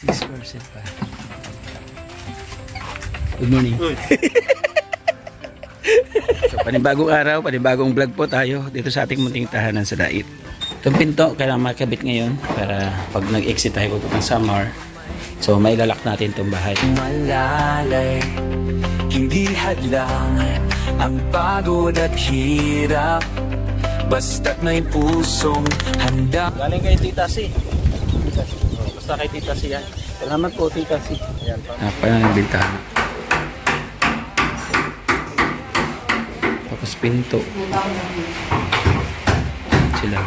6% pa. Good morning. So, panibagong araw, panibagong vlog po tayo dito sa ating munting tahanan sa Dait. Itong pinto, kailangan makabit ngayon para pag nag-exit tayo pupunta ng Samar. So, mailalak natin itong bahay. Malalay, hindi hadlang ang pagod at hirap. Basta't may pusong handa. Galing kay Tita C. Basta kay Tita C yan. Salamat po, Tita C. Ayan pa. Parang ang bintana. Tapos pinto. Sila.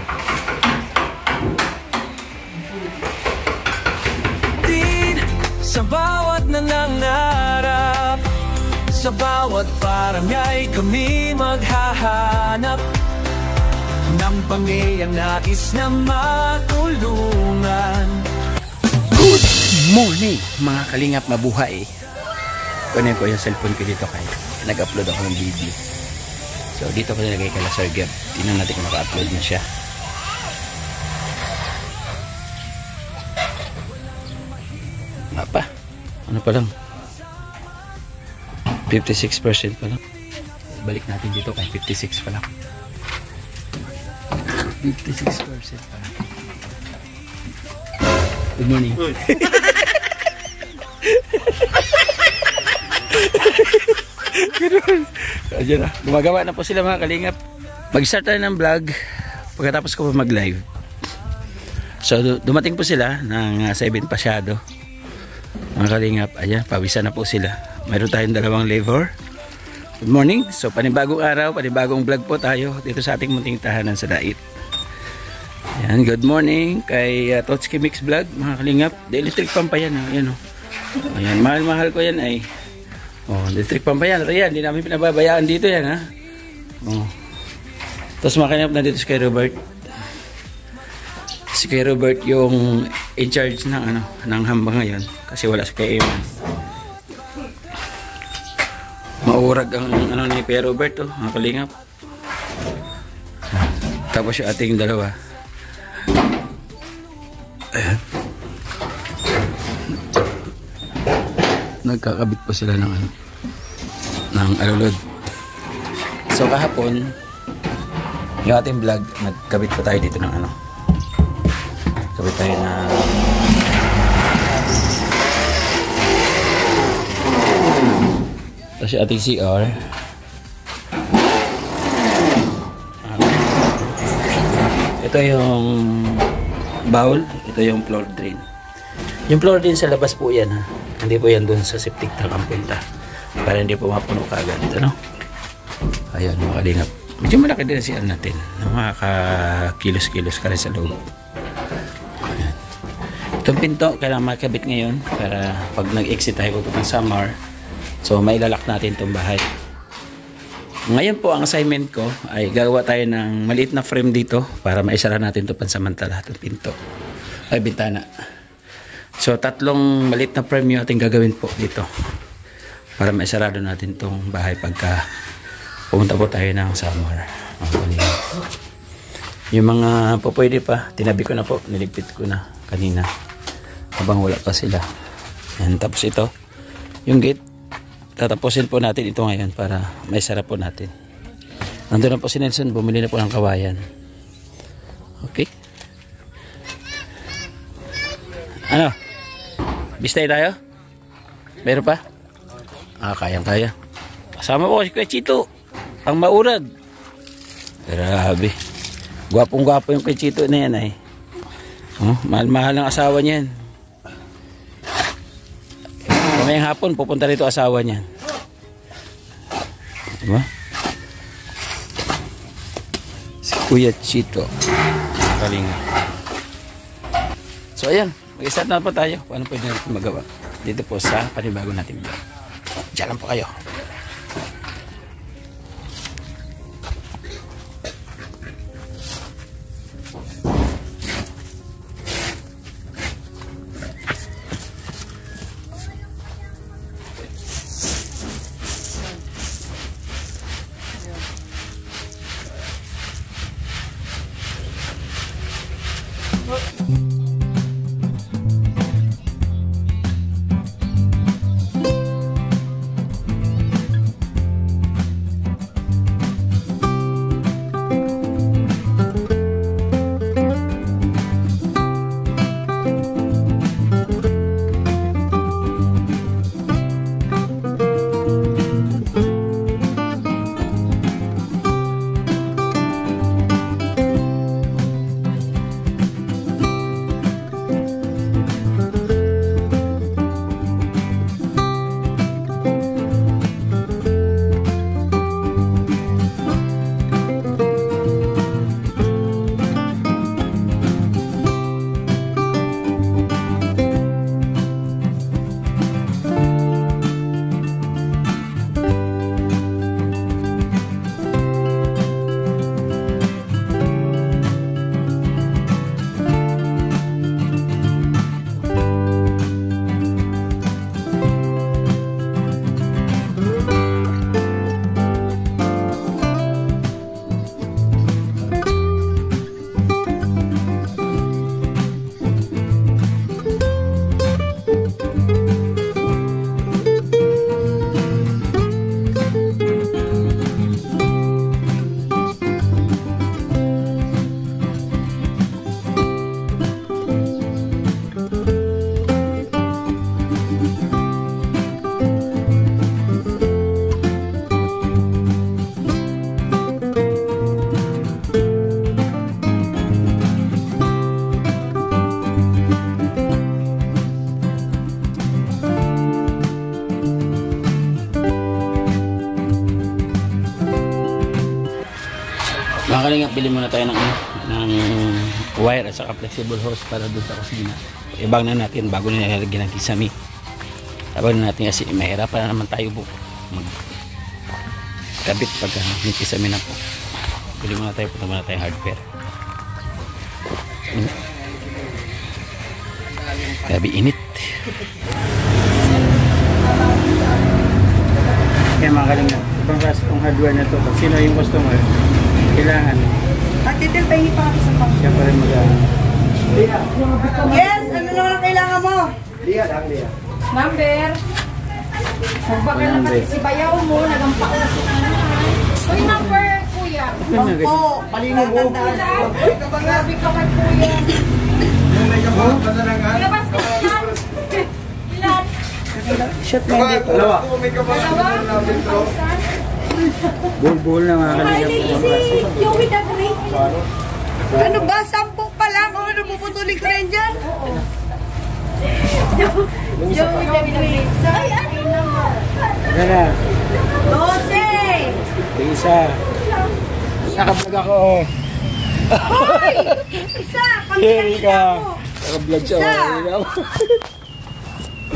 Din sa bawat nangangarap, sa bawat barangay kami maghahanap ng pamilyang nais na matulungan. Good morning mga kalingap, mabuhay. Kunin ko yung cellphone ko dito kaya nag-upload ako ng video. So dito ko nilagay kay Sir Gab. Tingnan natin kung naka-upload na siya. Apa? Ano pa lang? 56% pa lang. Balik natin dito kay 56 pa lang. 56% pa lang. Good morning. Ayan na. Gumagawa na po sila mga kalingap. Mag-start tayo ng vlog pagkatapos ko po mag-live. So dumating po sila ng 7 pasyado. Mga kalingap, ayan, pawisan na po sila. Mayroon tayong dalawang labor. Good morning. So panibagong araw, panibagong vlog po tayo dito sa ating munting tahanan sa Dait. Ayan, good morning kay Totski Mix Vlog mga kalingap. The electric pump pa yan. Ayan, ayan, mahal-mahal ko yan ay. Oh, electric pump pa yan. Ito yan, hindi namin pinababayaan dito yan ha. Oh. Tapos makinap na dito si Kuya Robert. Si Kuya Robert yung in charge ng ng hamba ngayon kasi wala si Kuya Eman. Maurag ang ni Kuya Robert mga kalingap. Tapos yung ating dalawa. Ayan. Nagkakabit po sila ng ng alulod. So kahapon yung ating vlog, nagkabit pa tayo dito ng kabit tayo na tapos yung ating CR. Ito yung bowl, ito yung floor drain. Yung floor drain sa labas po yan ha. Hindi po yan dun sa septic tank ang punta. Para hindi po mapuno kagad. Ano? Ayun mga kalingap. Medyo malaki din siya natin. Makaka-kilos-kilos ka rin sa loob. Ayan. Itong pinto, kailangan makabit ngayon para pag nag-exit tayo pupunta ng Samar. So mailalak natin itong bahay. Ngayon po ang assignment ko ay gagawa tayo ng maliit na frame dito para maisara natin ito pansamantala itong pinto. Ay bintana. So tatlong maliit na frame yung ating gagawin po dito para maisarado natin itong bahay pagka pumunta po tayo ng Samar. Yung mga po pwede pa, tinabi ko na po, niligpit ko na kanina habang wala pa sila. Yan, tapos ito yung gate, tatapusin po natin ito ngayon para maisara po natin. Nandun na po si Nelson, bumili na po ng kawayan. Okay, ano? Bistay tayo? Meron pa? Kayang-kaya. Kasama po si Kuya Chito, ang maurag. Grabe. Gwapong-gwapo yung Kuya Chito na yan ay. Mahal-mahal ang asawa niyan. Mamayang hapon, pupunta rito asawa niyan. Diba? Si Kuya Chito. Kalinga. So ayan. Mag-start na po tayo kung ano pwede natin magawa dito po sa panibago natin vlog. Diyan lang po kayo. kalingap, bili muna tayo ng wire at saka flexible hose para doon sa kusina. Ibang na natin bago na nilalagyan ng kisame. Sabag na natin kasi mahirapan na naman tayo magkabit pag may kisame na po. Bili muna tayo, punta muna tayong hardware. Grabe init. Kaya mga kalingap, ibang klase kong hardware na ito. Pag sino yung customer, kailangan. Titil, pahingi pa kami sa pang. Siya pa rin Yes! Ano naman ang kailangan mo? Number. Magbaka na pati si Bayaw mo, nagampak na si nanay. Uy, number, kuya. Opo, palingin mo. Grabe ka man, kuya. Ilabas ko yan. Ilan? Shot mo dito. Dalawa. Bull na mga kalingap. Yung with the green. Ano ba? 10 pa lang? Ano puputulik ko rin dyan? Yung with the green. Ay, ano naman? Gana. 12! Isa. Nakablog ako. Hoy! Isa! Heri ka. Ako. Nakablog siya. Isa.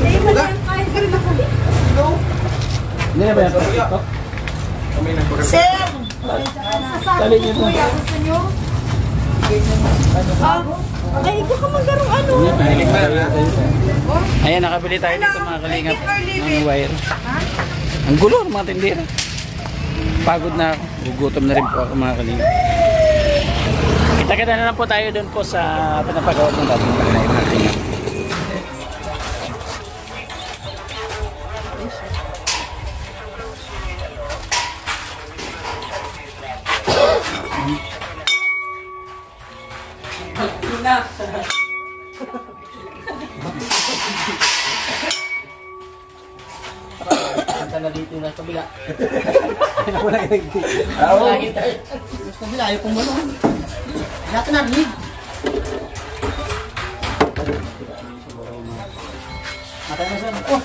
Eh, wala yung kahit ka rin nakabit. Hindi na ba yan? Sir! Tali niyo po. Kuya, gusto nyo? Ay, ikaw ka magkarong ano? Ayan, nakabili tayo dito mga kalingap ng wire. Ang gulo ng mga tindera. Pagod na ako. Gugutom na rin po ako mga kalingap. Kita-kita na lang po tayo doon po sa pinapagawa ng dating bahay mga kalingap. Na dito na kabila. Wala yung kabila, ayaw kong balon. Lahat na rin. Matay na saan. Oh!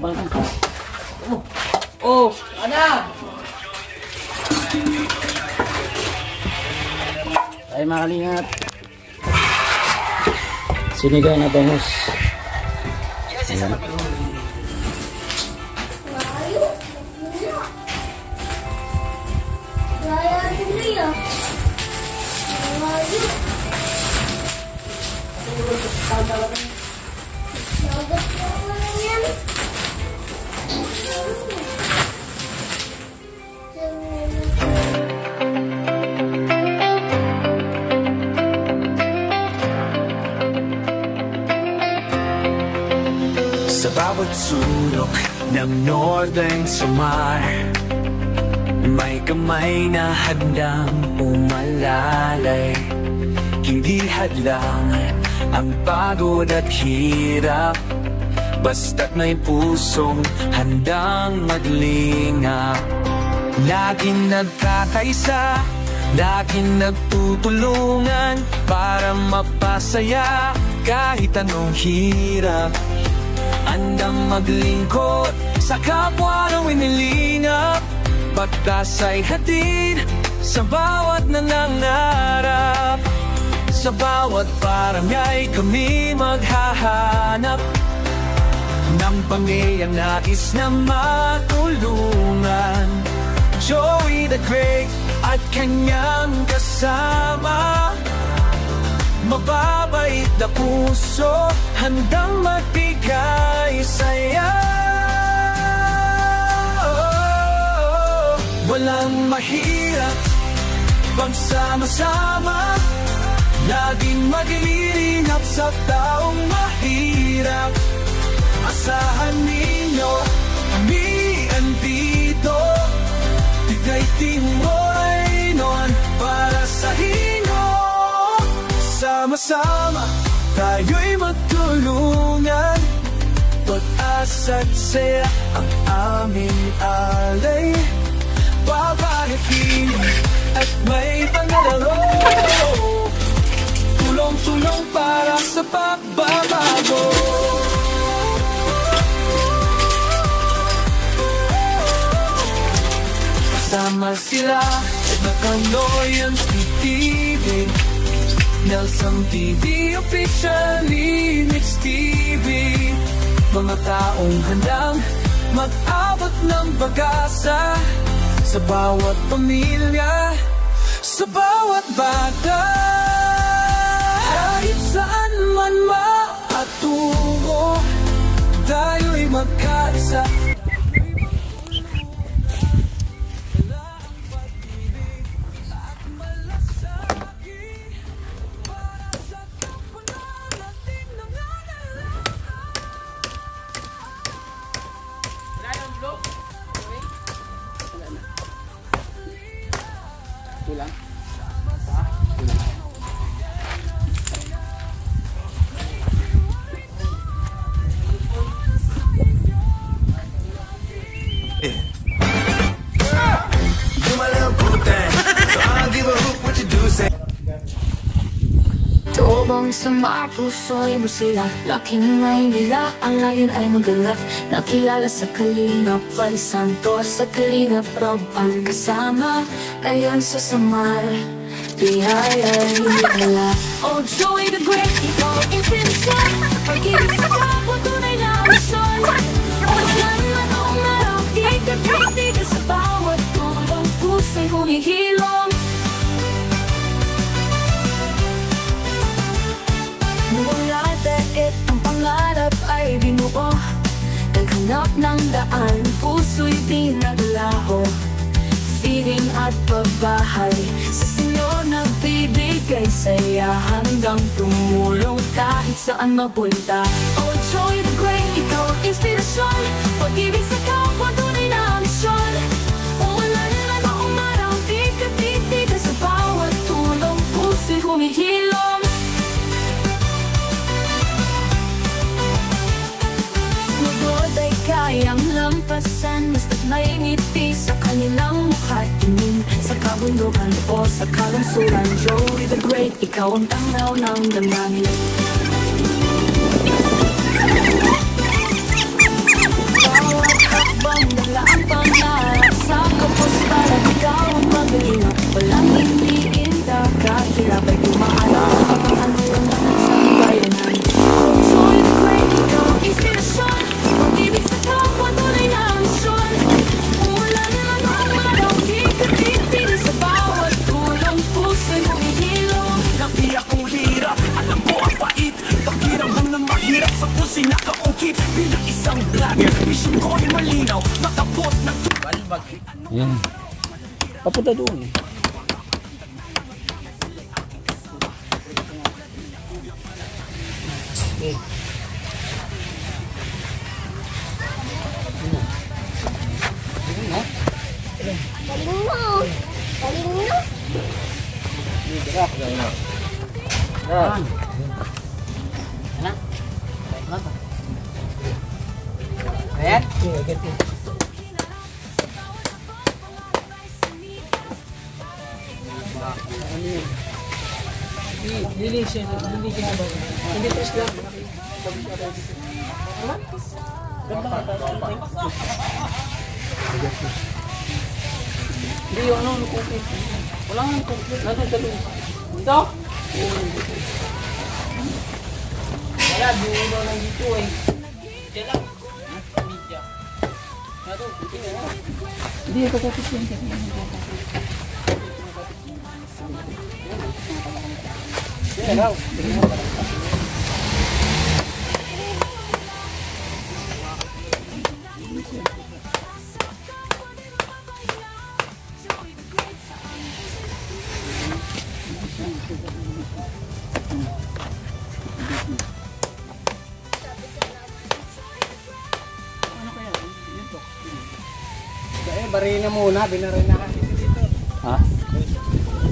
Balon ka. Oh! Ana! Ay mga kalingap. Sinigang na bangus. Ayan. Sa bawat sulok ng Northern Samar, may kamay na handang umalalay. Hindi hadlang ang pagod at hirap, basta't may pusong handang maglingap. Laging nagkakaisa, laging nagtutulungan para mapasaya kahit anong hirap. Andang maglingkod sa kapwa ng winilingap, pagkas ay hatid sa bawat nangangarap. Sa bawat barangay kami maghahanap ng pamilyang nais na matulungan. Joey the Great at kanyang kasama, mababait na puso, handang magbigay saya. Walang mahirap pag sama-sama, laging maglilingap sa taong mahirap. Asahan ninyo, kami andito, Tigay Timoy noon para sa inyo. Sama-sama, tayo'y magtulungan, pag-asa't saya ang aming alay. Babahitin at may panlalaro, tulong-tulong para sa pagbabago. Kasama sila, Nakanoyan TV, Nelson TV officially, Mix TV. Mga taong handang mag-abot ng pag-asa sa bawat pamilya, sa bawat bata. Kahit saan man maatungo, tayo'y magkaisa. Tubong sa mga puso'y musila, laking Maynila, ang layon ay magalak. Nakilala sa Kalingap, Val Santos, sa Kalingap Rob ang kasama. Ngayon sa Samar, biyaya'y hinala. Oh Joey the Great, ikaw ang inspirasyon. Pag-ibig sa kapwa, tunay na misyon. Wala naman ang araw, ika-tika sa bawat tulong, puso'y humihilom. Mula dait ang pangarap ay binuo, naghanap ng daan, puso'y pinaglaho. Feeling at pagbahay, sa sinyo nagbibigay saya, hanggang tumulong kahit saan mapunta. Oh Joey the Great, ikaw ang inspirasyon. Pag-ibig sa kapwa, tunay na misyon. Wala na noong araw, tika-tika sa bawat tulong, puso'y humihilom. Ay kayang lampasan, basta't may ngiti sa kanilang mukha. Tingin sa kabundukan o sa kalungsuran, Joey the Great, ikaw ang tanglaw ng damdamin. Bawat hakbang dala ang pangarap sa kapustaran, ikaw ang magaling. Walang hindiin ka, kahirap ay dumaan ang panghaluan sa bayanan. Joey the Great, ikaw ang inspirasyon. Pag-ibig sa kapwa, tunay na misyon. Wala naman ang araw, ika-tika sa bawat tulong, puso'y humihilom. Napiyak kong hirap, alam mo ang pait. Pakiramdam ng mahirap, sa puso'y nakaungkit. Bilang isang vlogger, mission ko ay malinaw, makabot ng tubalbag. Yan. Papunta doon eh. Hindi yung ano, nukupit. Wala nga nukupit. Nandun sa loob. Dito? Wala, dulo lang dito eh. Dito lang. Media. Nandun, dito na. Hindi, kakapit yan. Dito lang. Bari na muna, binarin na kasi dito. Ha?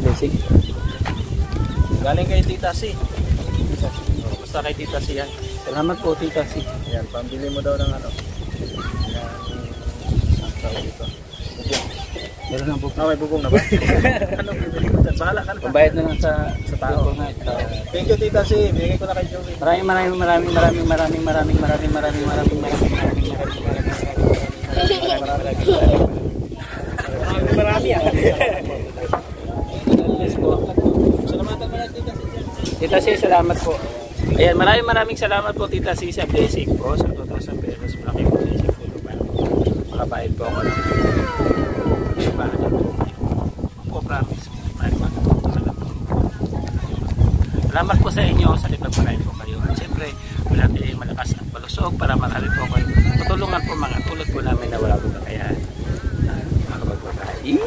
Blessing? Galing kay Tita C. Basta kay Tita C yan. Salamat po, Tita C. Yan, pambili mo daw ng ano. Yan. Tawag dito. Bubong. Meron lang po. Ah, may bubong na ba? Ano, bibili ko dyan. Bahala ka na. Pambayad na lang sa tao. Thank you, Tita C. Bigay ko na kay Joey. Maraming Marami ah. Tita C, salamat po. Ayan, maraming salamat po Tita C sa blessing po sa 2,000 pesos. Malaking blessing po ito. Makabayad po ako ng po, promise. Salamat po sa inyo sa pagpapalain po kayo. At siyempre, wala tayong malakas ng palusog para marami po kayo. Tutulungan po mga tulad po namin na wala po kakayahan. Makapagpapalain.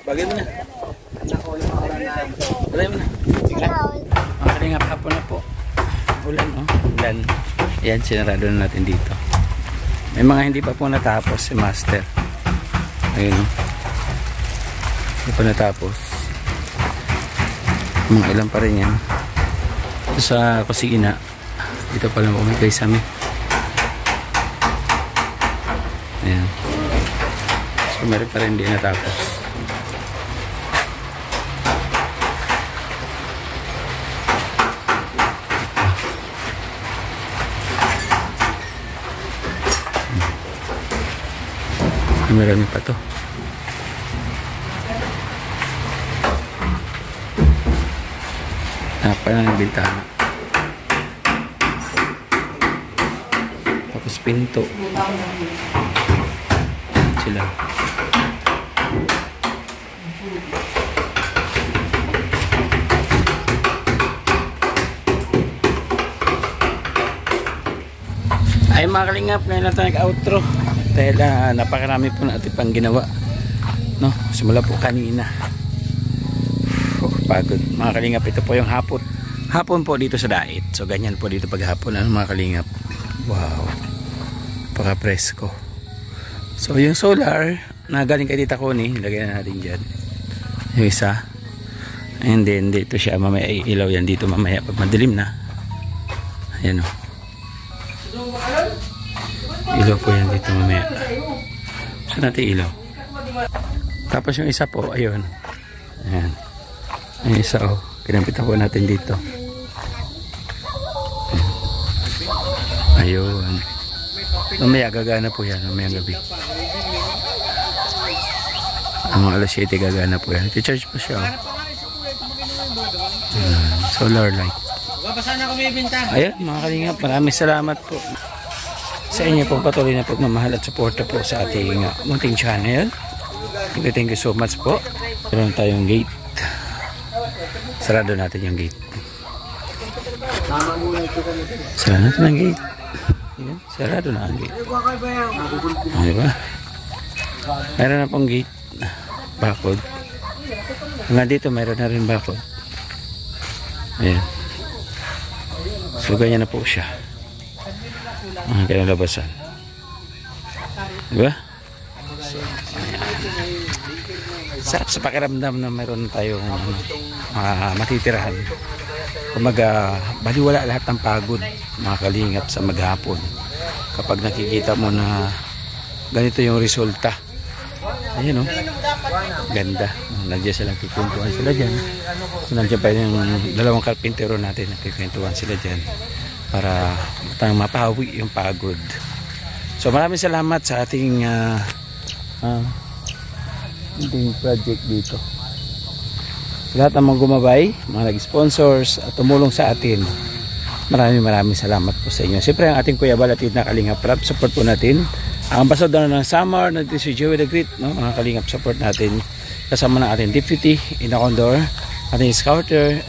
Bagay mo na. Bagay mo na. Makaling nga hapon na po. Ulan, oh. Ulan. Ayan, sinarado na natin dito. May mga hindi pa po natapos si Master. Ayun, oh. Hindi pa natapos. Mga ilan pa rin yan. Ito sa kusina. Dito pa lang po may guys amin. Ayan. So meron pa rin hindi natapos. Marami pa to. Apa ng bintana. Tapos pinto. Sila. Ay mga kalingap, ngayon na tayo nag-outro. Dahil napakarami po natin pang ginawa, no? Simula po kanina. Pagod mga kalingap. Ito po yung hapon po dito sa Dait. So ganyan po dito paghapon, ano mga kalingap. Wow, paka presko. So yung solar na galing kay Tita Connie, lagyan na natin dyan yung isa. And then dito siya mamaya ilaw yan dito mamaya pag madilim na. Ayan o, ilaw po yan dito mamaya. So natin ilaw. Tapos yung isa po, ayun. Ayan. Yung isa o, kinampitan po natin dito. Ayun. Mamaya gagana po yan, mamaya gabi. Ang mga alas 7 gagana po yan. I-charge po siya o. Solar light. Ayun mga kalingap, maraming salamat po sa inyo pong patuloy na pagmamahal at suporta po sa ating munting channel. Thank you so much po. Meron tayong gate. Sarado natin yung gate. Sarado natin ang gate. Ayan, sarado na ang gate. Diba? Meron na pong gate. Bakod. Hanggang dito meron na rin bakod. Ayan. So ganyan na po siya. Kaya labasan. Diba? So, sarap sa pakiramdam na mayroon tayong matitirahan. Kumaga, baliwala lahat ng pagod mga kalingap sa maghapon. Kapag nakikita mo na ganito yung resulta. Ayan o. Ganda. Nandiyan silang kikwentuhan sila dyan. So, nandiyan pa yung dalawang karpintero natin. Nakikwentuhan sila dyan. Para mapahawi yung pagod. So maraming salamat sa ating project dito. Lahat ng mga gumabay, mga nag-sponsors at tumulong sa atin. Maraming salamat po sa inyo. Siyempre ang ating Kuya Balatid na Kalingap Rap, support po natin. Ang ambassador ng Summer, natin si Joey the Great, no? Mga Kalingap, support natin. Kasama ng ating Deputy, Inacondor, ating Scouter,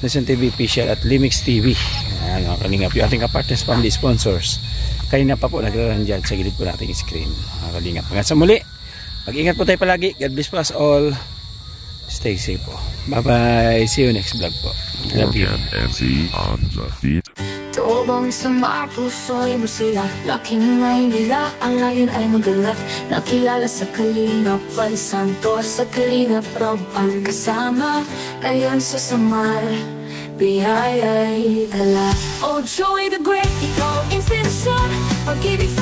Luzon TV Official at Limix TV. Ayan mga kalingap, yung ating kapartners family sponsors. Kanina pa po nagraran dyan sa gilid po nating screen. Mga kalingap, hanggang sa muli, mag-ingat po tayo palagi. God bless po us all. Stay safe po. Bye bye, see you next vlog po. Love you. Tobong sa mga puso'y masila. Laking ngay nila, ang layon ay magalat. Nakilala sa Kalingap Val Santos, sa Kalingap Rob ang kasama. Ngayon sa Samar, biyaya'y dala. Oh Joey the Great, ikaw inspirasyon. Pag-ibig sa